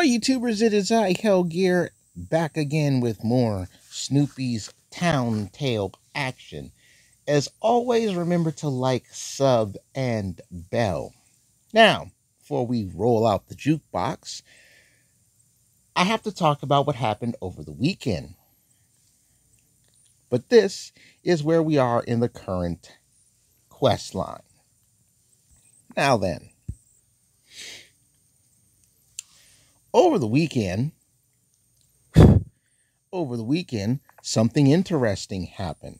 Ahoy, YouTubers, it is I, Hellgear, back again with more Snoopy's Town Tale action. As always, remember to like, sub, and bell. Now, before we roll out the jukebox, I have to talk about what happened over the weekend. But this is where we are in the current quest line. Now then, over the weekend, something interesting happened.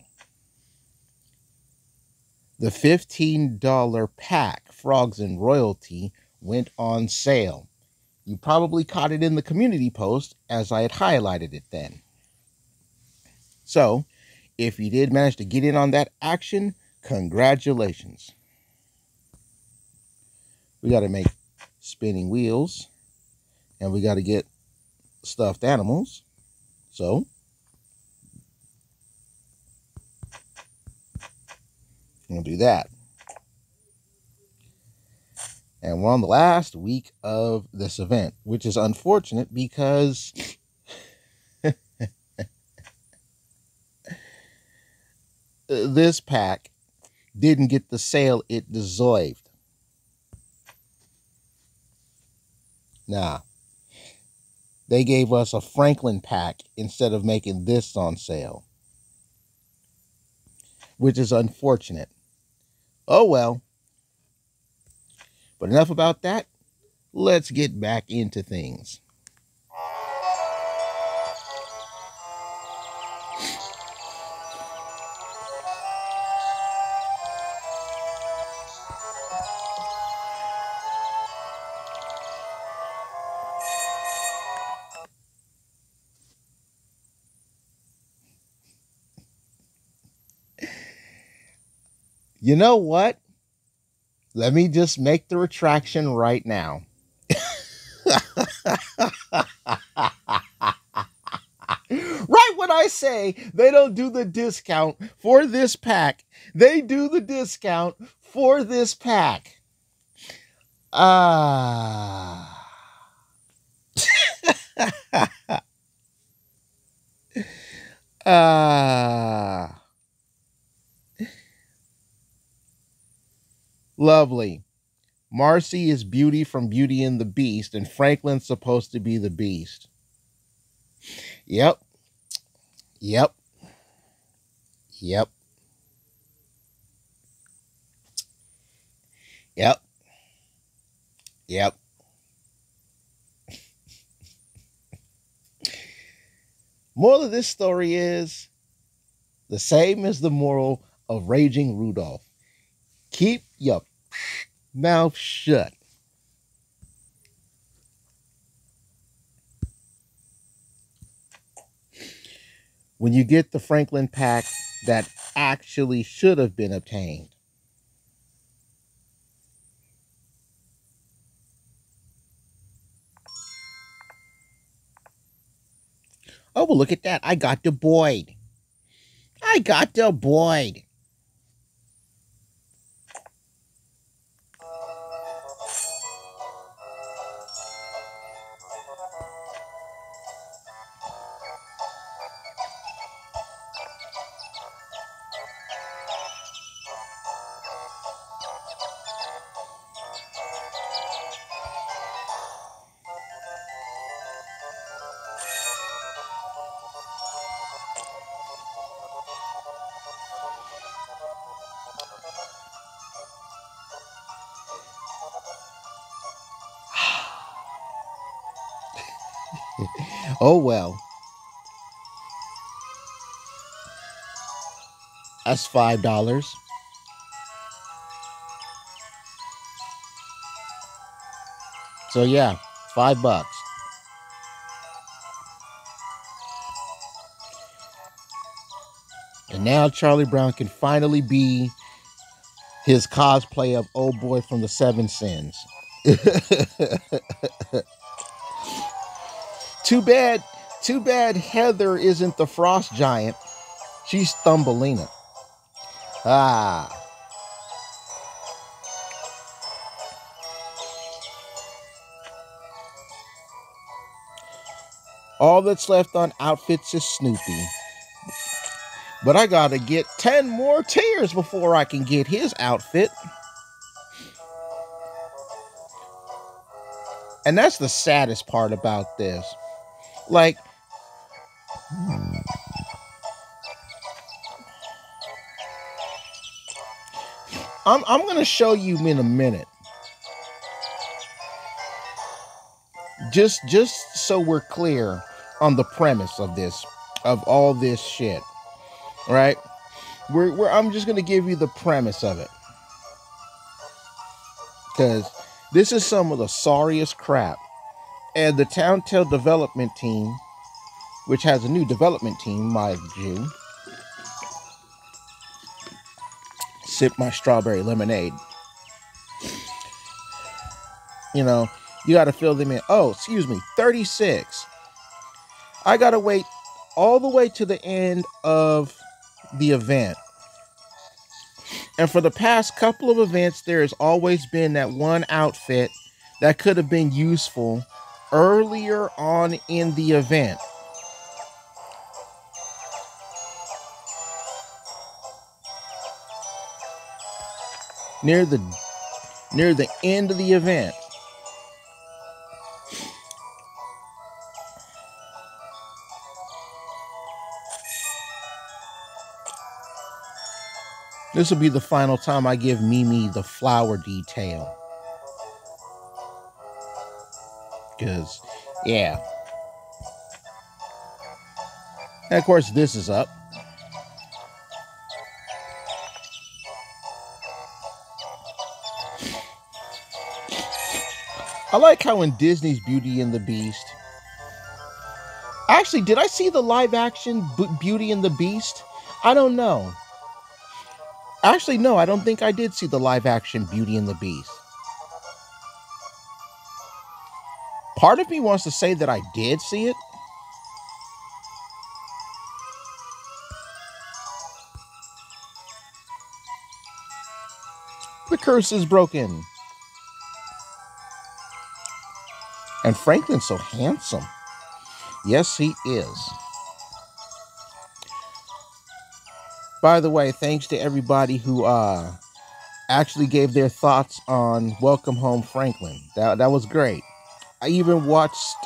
The $15 pack, Frogs and Royalty, went on sale. You probably caught it in the community post as I had highlighted it then. So, if you did manage to get in on that action, congratulations. We got to make spinning wheels, and we got to get stuffed animals. So, we'll do that. And we're on the last week of this event, which is unfortunate because this pack didn't get the sale it deserved. Nah. They gave us a Franklin pack instead of making this on sale, which is unfortunate. Oh well. But enough about that. Let's get back into things. You know what? Let me just make the retraction right now. Right when I say they don't do the discount for this pack, they do the discount for this pack. Lovely. Marcy is Beauty from Beauty and the Beast, and Franklin's supposed to be the Beast. Yep. Yep. Yep. Yep. Yep. Moral of this story is the same as the moral of Raging Rudolph. Keep your mouth shut. When you get the Franklin pack that actually should have been obtained. Oh, well, look at that. I got the Boyd. I got the Boyd. Oh, well. That's $5. So, yeah, $5. And now Charlie Brown can finally be his cosplay of Old Boy from the Seven Sins. Too bad Heather isn't the Frost Giant. She's Thumbelina. Ah. All that's left on outfits is Snoopy. But I gotta get 10 more tears before I can get his outfit. And that's the saddest part about this. Like, I'm gonna show you in a minute. Just so we're clear on the premise of this, of all this shit, right? I'm just gonna give you the premise of it, because this is some of the sorriest crap. And the Towntail development team, which has a new development team, mind you. Sip my strawberry lemonade. You know, you got to fill them in. Oh, excuse me, 36. I got to wait all the way to the end of the event. And for the past couple of events, there has always been that one outfit that could have been useful earlier on in the event. Near the end of the event. This will be the final time I give Mimi the flower detail. Because, yeah. And of course, this is up. I like how in Disney's Beauty and the Beast. Actually, did I see the live action Beauty and the Beast? I don't know. Actually, no, I don't think I did see the live action Beauty and the Beast. Part of me wants to say that I did see it. The curse is broken. And Franklin's so handsome. Yes, he is. By the way, thanks to everybody who actually gave their thoughts on Welcome Home Franklin. That was great. I even watched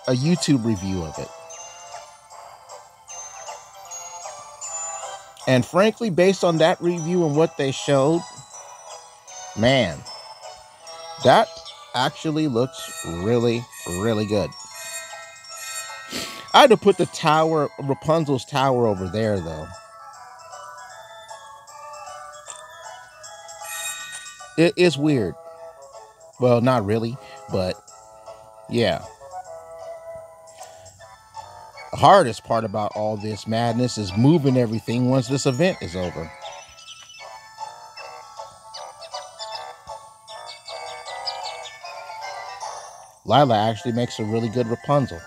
a YouTube review of it. And frankly, based on that review and what they showed, man, that actually looks really, really good. I had to put the tower, Rapunzel's tower over there, though. It is weird. Well, not really, but yeah. The hardest part about all this madness is moving everything once this event is over. Lila actually makes a really good Rapunzel.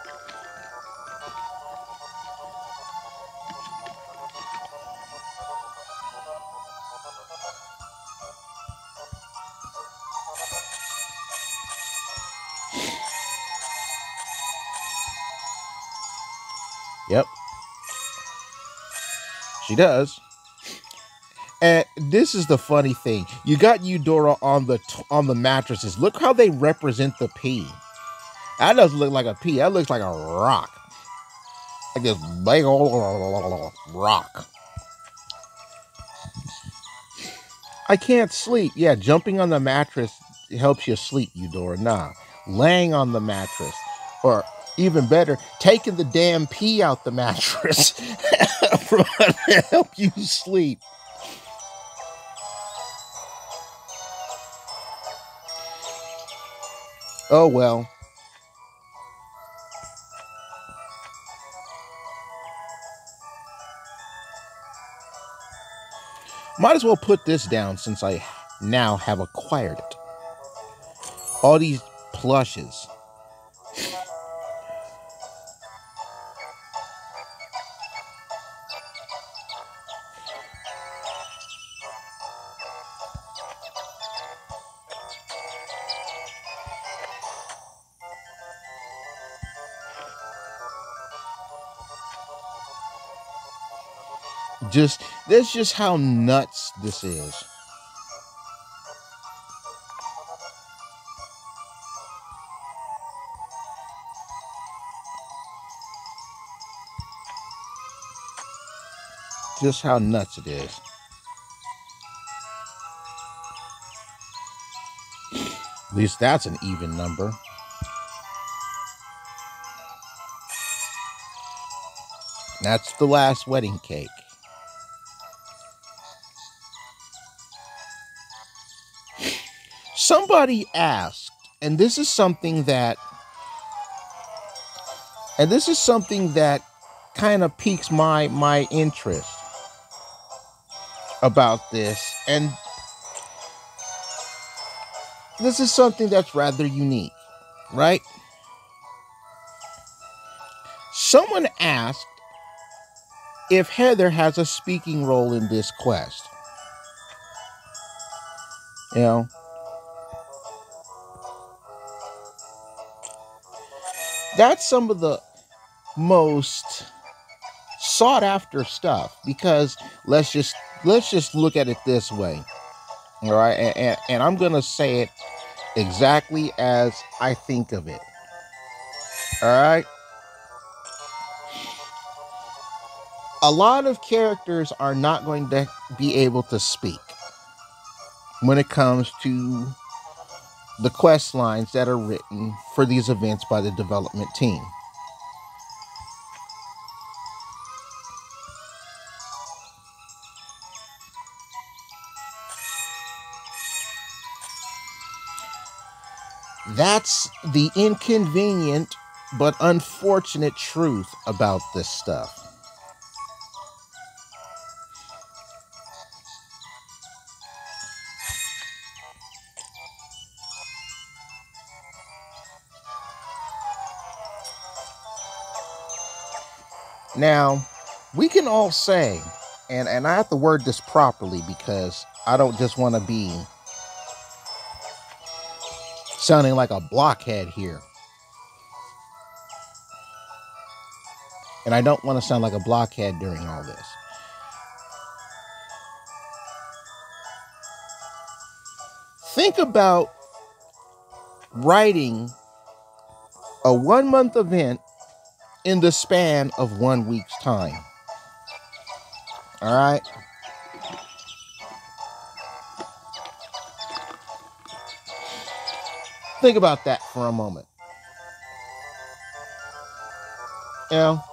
Yep. She does. And this is the funny thing. You got Eudora on the mattresses. Look how they represent the P. That doesn't look like a P. That looks like a rock. Like this big old rock. I can't sleep. Yeah, jumping on the mattress helps you sleep, Eudora. Nah. Laying on the mattress. Or even better, taking the damn pee out the mattress to help you sleep. Oh well. Might as well put this down since I now have acquired it. All these plushes. Just that's just how nuts this is. Just how nuts it is. At least that's an even number. That's the last wedding cake. Somebody asked, and this is something that kind of piques my interest about this. And this is something that's rather unique, right? Someone asked if Heather has a speaking role in this quest. You know, that's some of the most sought after stuff, because let's just look at it this way. All right, and I'm gonna say it exactly as I think of it. All right, a lot of characters are not going to be able to speak when it comes to the quest lines that are written for these events by the development team. That's the inconvenient but unfortunate truth about this stuff. Now, we can all say, and I have to word this properly because I don't just want to be sounding like a blockhead here. And I don't want to sound like a blockhead during all this. Think about writing a 1 month event in the span of 1 week's time. All right. Think about that for a moment. You know,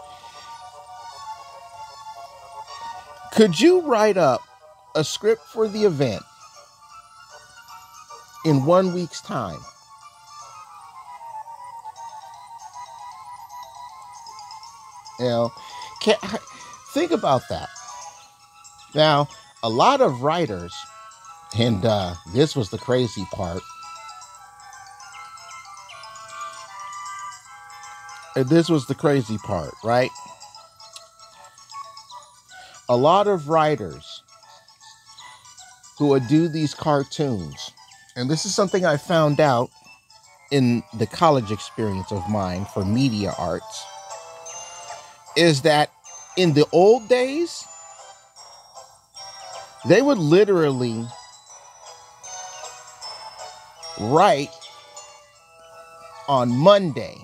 could you write up a script for the event in 1 week's time? You know, think about that. Now, a lot of writers, and this was the crazy part. This was the crazy part, right? A lot of writers who would do these cartoons, and this is something I found out in the college experience of mine for media arts, is that in the old days, they would literally write on Monday,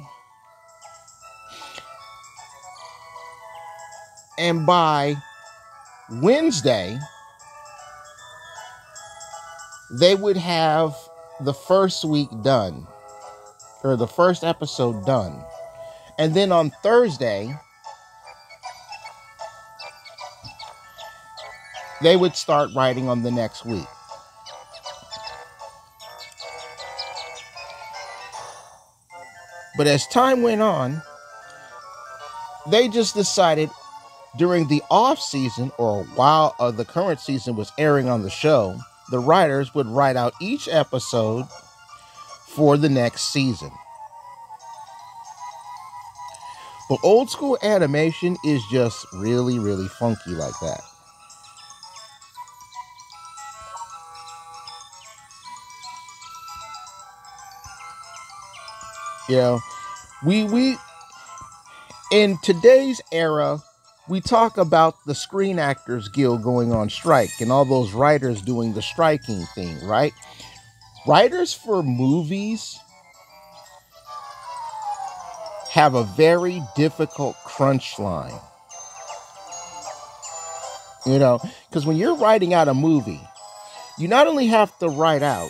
and by Wednesday, they would have the first week done, or the first episode done. And then on Thursday, they would start writing on the next week. But as time went on, they just decided during the off season, or while the current season was airing on the show, the writers would write out each episode for the next season. But old school animation is just really, really funky like that. You know, we in today's era, we talk about the Screen Actors Guild going on strike and all those writers doing the striking thing, right? Writers for movies have a very difficult crunch line, because when you're writing out a movie, you not only have to write out,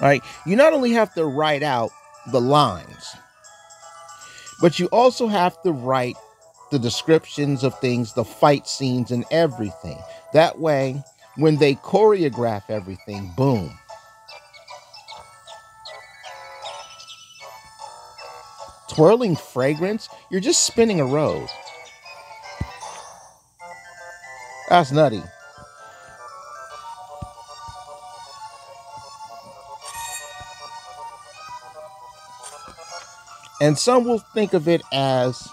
right? You not only have to write out the lines, but you also have to write the descriptions of things, the fight scenes, and everything. That way, when they choreograph everything, boom. Twirling fragrance, you're just spinning a rose. That's nutty. And some will think of it as,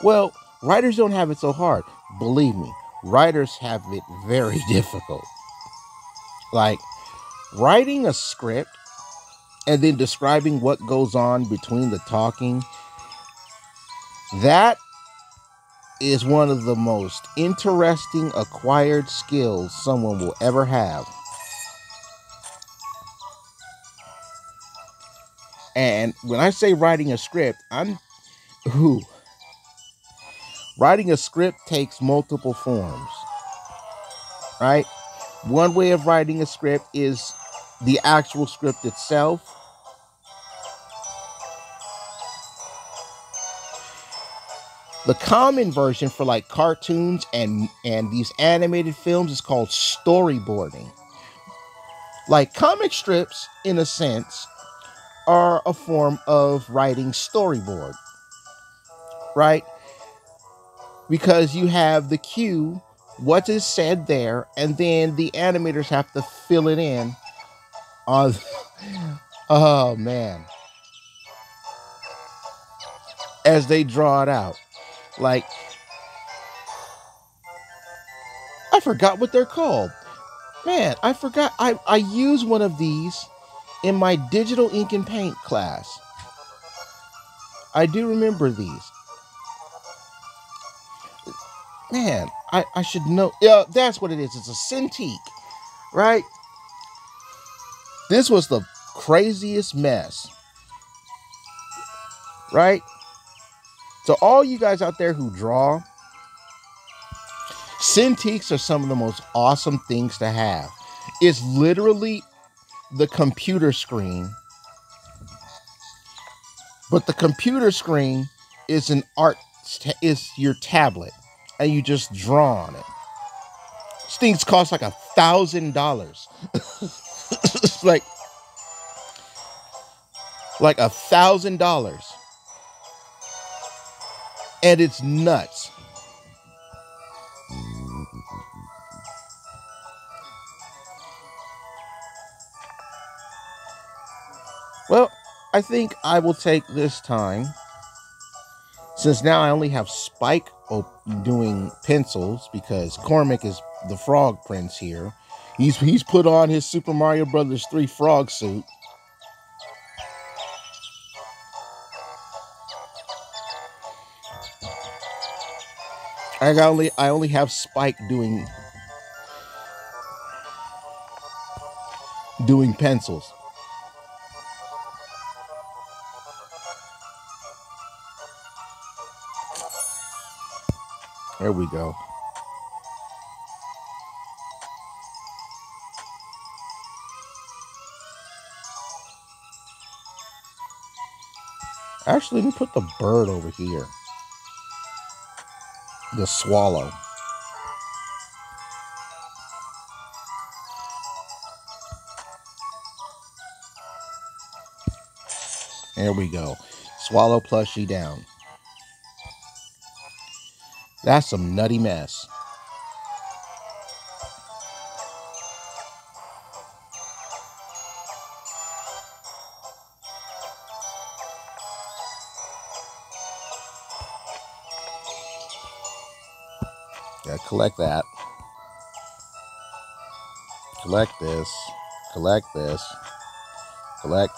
well, writers don't have it so hard. Believe me, writers have it very difficult. Like writing a script and then describing what goes on between the talking, that is one of the most interesting acquired skills someone will ever have. And when I say writing a script, who writing a script takes multiple forms, right? One way of writing a script is the actual script itself. The common version for like cartoons and these animated films is called storyboarding. Like comic strips, in a sense, are a form of writing storyboard, right? Because you have the cue, what is said there, and then the animators have to fill it in on. Oh man, as they draw it out. Like, I forgot what they're called. Man, I forgot. I use one of these in my digital ink and paint class. I do remember these. Man, I should know. Yeah, that's what it is. It's a Cintiq, right? This was the craziest mess, right? So all you guys out there who draw, Cintiqs are some of the most awesome things to have. It's literally the computer screen, but the computer screen is is your tablet, and you just draw on it. These things cost like $1,000. like $1,000, and it's nuts. Well, I think I will take this time, since now I only have Spike doing pencils, because Cormac is the Frog Prince here. He's put on his Super Mario Brothers 3 frog suit. I only have Spike doing pencils. There we go. Actually, let me put the bird over here. The swallow. There we go. Swallow plushie down. That's some nutty mess. Gotta collect that. Collect this. Collect this. Collect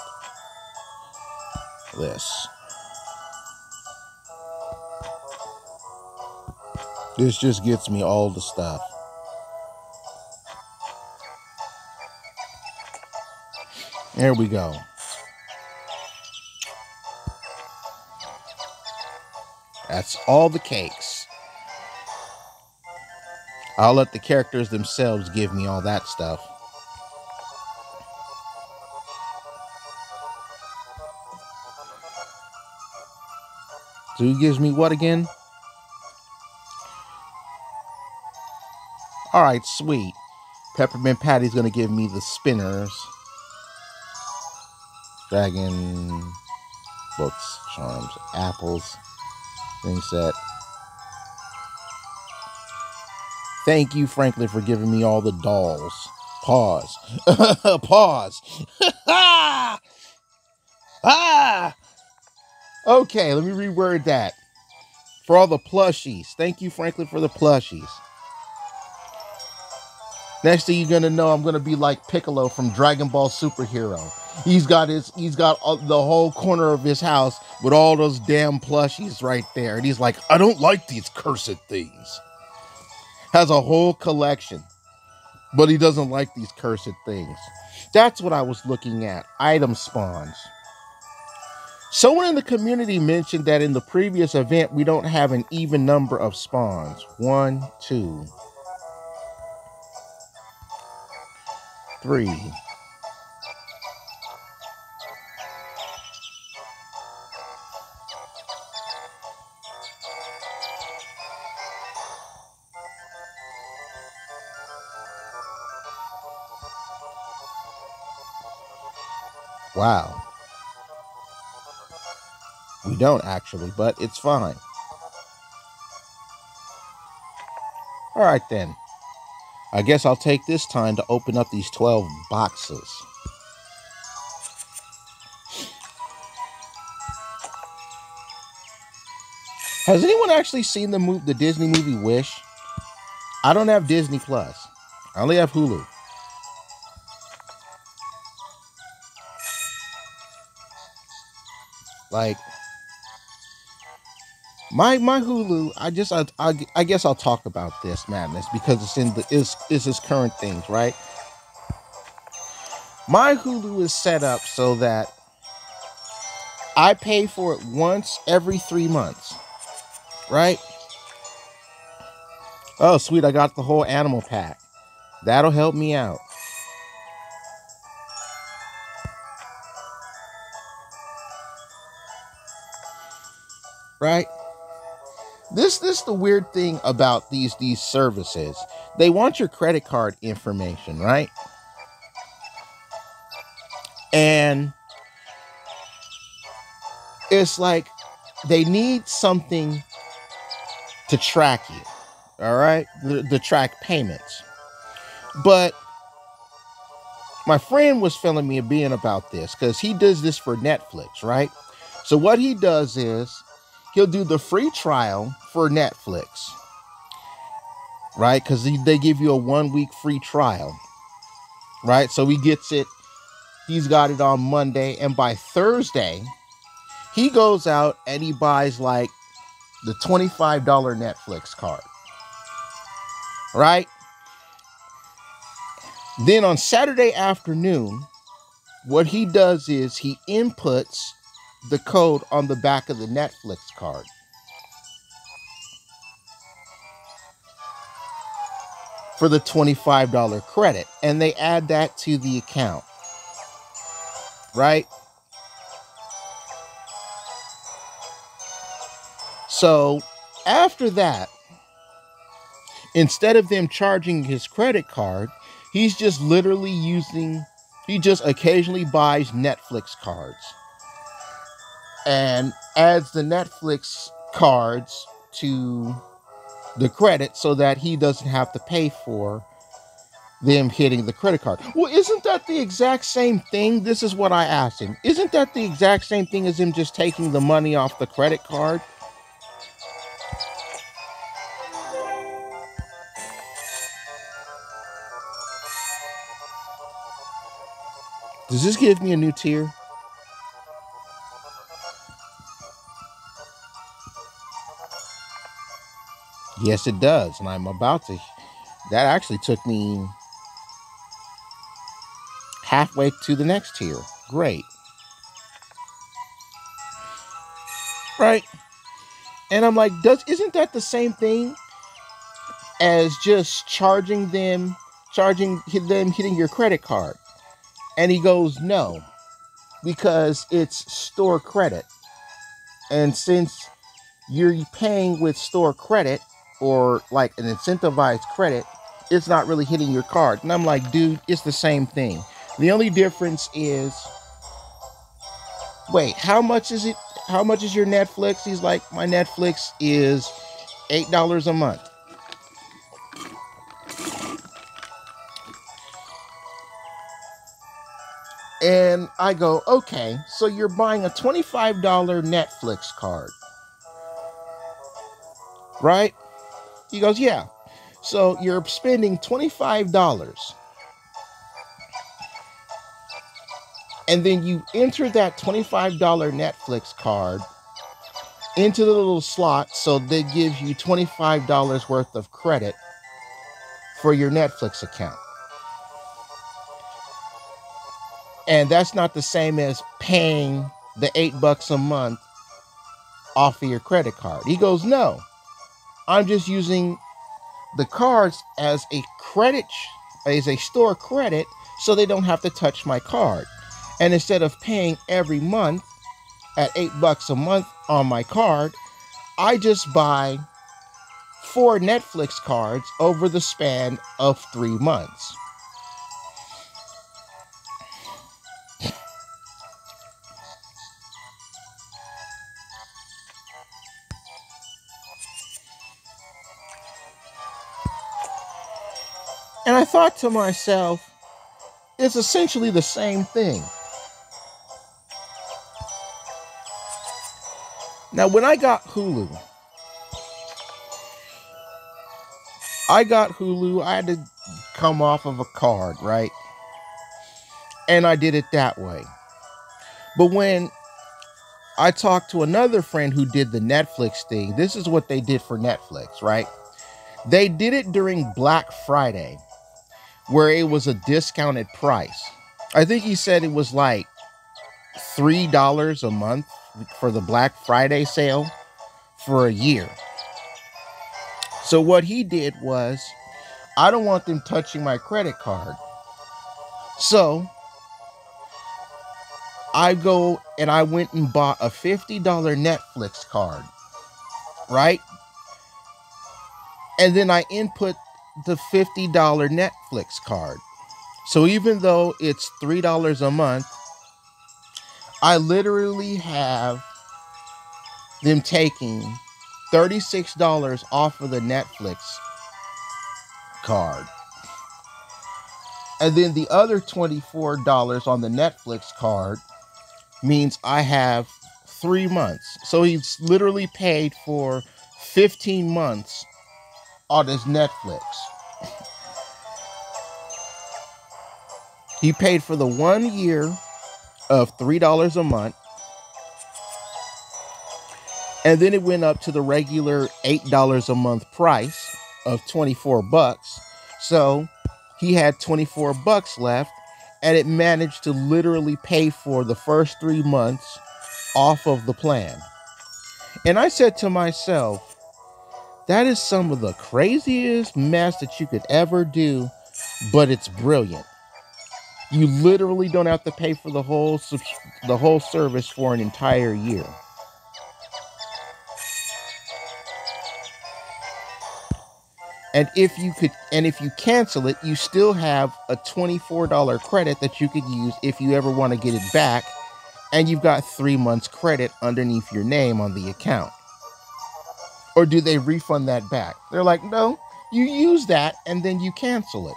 this. This just gets me all the stuff. There we go. That's all the cakes. I'll let the characters themselves give me all that stuff. So who gives me what again? All right, sweet. Peppermint Patty's gonna give me the spinners. Dragon, books, charms, apples, thing set. Thank you, Franklin, for giving me all the dolls. Pause. Pause. Ah! Okay, let me reword that. For all the plushies. Thank you, Franklin, for the plushies. Next thing you're gonna know, I'm gonna be like Piccolo from Dragon Ball Superhero. He's got the whole corner of his house with all those damn plushies right there, and he's like, I don't like these cursed things. Has a whole collection, but he doesn't like these cursed things. That's what I was looking at. Item spawns. Someone in the community mentioned that in the previous event, we don't have an even number of spawns. 1, 2, 3. Wow. We don't actually, but it's fine. All right then. I guess I'll take this time to open up these 12 boxes. Has anyone actually seen the Disney movie Wish? I don't have Disney Plus. I only have Hulu. Like my Hulu, I guess I'll talk about this madness because it's his current things, right? My Hulu is set up so that I pay for it once every 3 months, right? Oh, sweet, I got the whole animal pack. That'll help me out. Right? This is the weird thing about these services. They want your credit card information, right? And it's like they need something to track you, all right? The track payments. But my friend was filling me a bean about this because he does this for Netflix, right? So what he does is he'll do the free trial for Netflix, right? Because they give you a 1-week free trial, right? So he gets it. He's got it on Monday, and by Thursday, he goes out and he buys like the $25 Netflix card, right? Then on Saturday afternoon, what he does is he inputs the code on the back of the Netflix card. For the $25 credit, and they add that to the account, right? So after that, instead of them charging his credit card, he's just literally he just occasionally buys Netflix cards and adds the Netflix cards to the credit so that he doesn't have to pay for them hitting the credit card. Well, isn't that the exact same thing? This is what I asked him. Isn't that the exact same thing as him just taking the money off the credit card? Does this give me a new tier? Yes, it does. And I'm about to. That actually took me halfway to the next tier. Great. Right? And I'm like, isn't that the same thing as just charging them hitting your credit card? And he goes, no, because it's store credit. And since you're paying with store credit or like an incentivized credit, it's not really hitting your card. And I'm like, dude, it's the same thing. The only difference is, wait, how much is it? How much is your Netflix? He's like, my Netflix is $8 a month. And I go, okay, so you're buying a $25 Netflix card, right? He goes, yeah. So you're spending $25. And then you enter that $25 Netflix card into the little slot, so they give you $25 worth of credit for your Netflix account. And that's not the same as paying the $8 a month off of your credit card. He goes, no, I'm just using the cards as a store credit, so they don't have to touch my card. And instead of paying every month at $8 a month on my card, I just buy 4 Netflix cards over the span of 3 months. And I thought to myself, it's essentially the same thing. Now, when I got Hulu, I had to come off of a card, right? And I did it that way. But when I talked to another friend who did the Netflix thing, this is what they did for Netflix, right? They did it during Black Friday, where it was a discounted price. I think he said it was like $3 a month for the Black Friday sale for a year. So what he did was, I don't want them touching my credit card. So I went and bought a $50 Netflix card, right? And then I input the $50 Netflix card. So even though it's $3 a month, I literally have them taking $36 off of the Netflix card. And then the other $24 on the Netflix card means I have 3 months. So he's literally paid for 15 months on his Netflix. He paid for the 1 year of $3 a month. And then it went up to the regular $8 a month price of $24. So he had $24 left, and it managed to literally pay for the first 3 months off of the plan. And I said to myself, that is some of the craziest mess that you could ever do, but it's brilliant. You literally don't have to pay for the whole service for an entire year. And if you cancel it, you still have a $24 credit that you could use if you ever want to get it back. And you've got 3 months credit underneath your name on the account. Or do they refund that back? They're like, no, you use that and then you cancel it.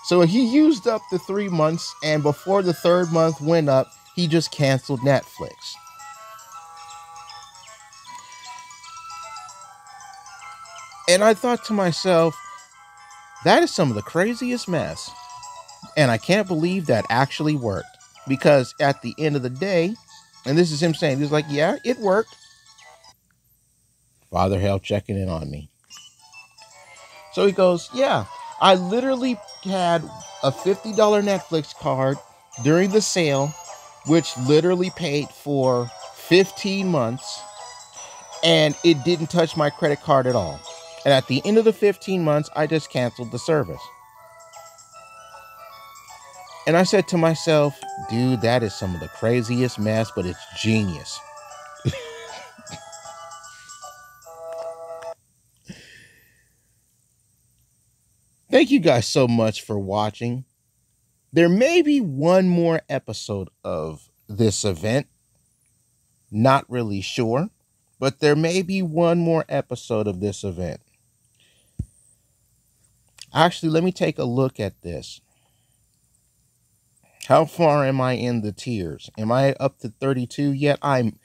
So he used up the 3 months, and before the 3rd month went up, he just canceled Netflix. And I thought to myself, that is some of the craziest mess. And I can't believe that actually worked. because at the end of the day, and this is him saying, he's like, yeah, it worked. Father Hell checking in on me. So he goes, yeah, I literally had a $50 Netflix card during the sale, which literally paid for 15 months, and it didn't touch my credit card at all. And at the end of the 15 months, I just canceled the service. And I said to myself, dude, that is some of the craziest mess, but it's genius. Thank you guys so much for watching. There may be one more episode of this event. Not really sure, but there may be one more episode of this event. Actually, let me take a look at this. How far am I in the tiers? Am I up to 32 yet? I'm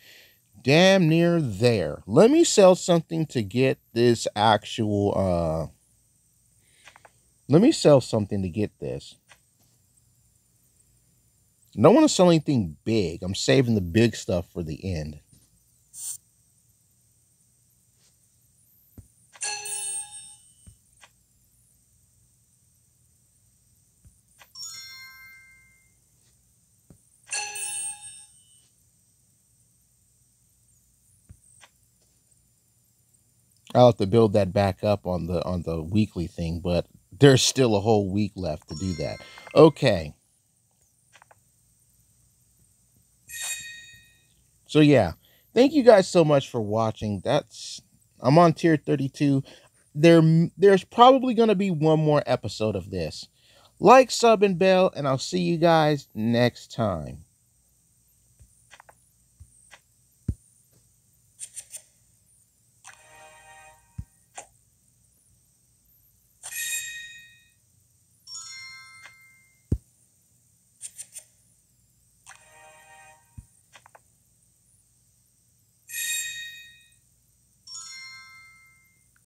damn near there. Let me sell something to get this actual, let me sell something to get this. I don't want to sell anything big. I'm saving the big stuff for the end. I'll have to build that back up on the weekly thing, but there's still a whole week left to do that. Okay. So yeah, thank you guys so much for watching. I'm on tier 32. There's probably going to be one more episode of this. Like, sub, and bell, and I'll see you guys next time.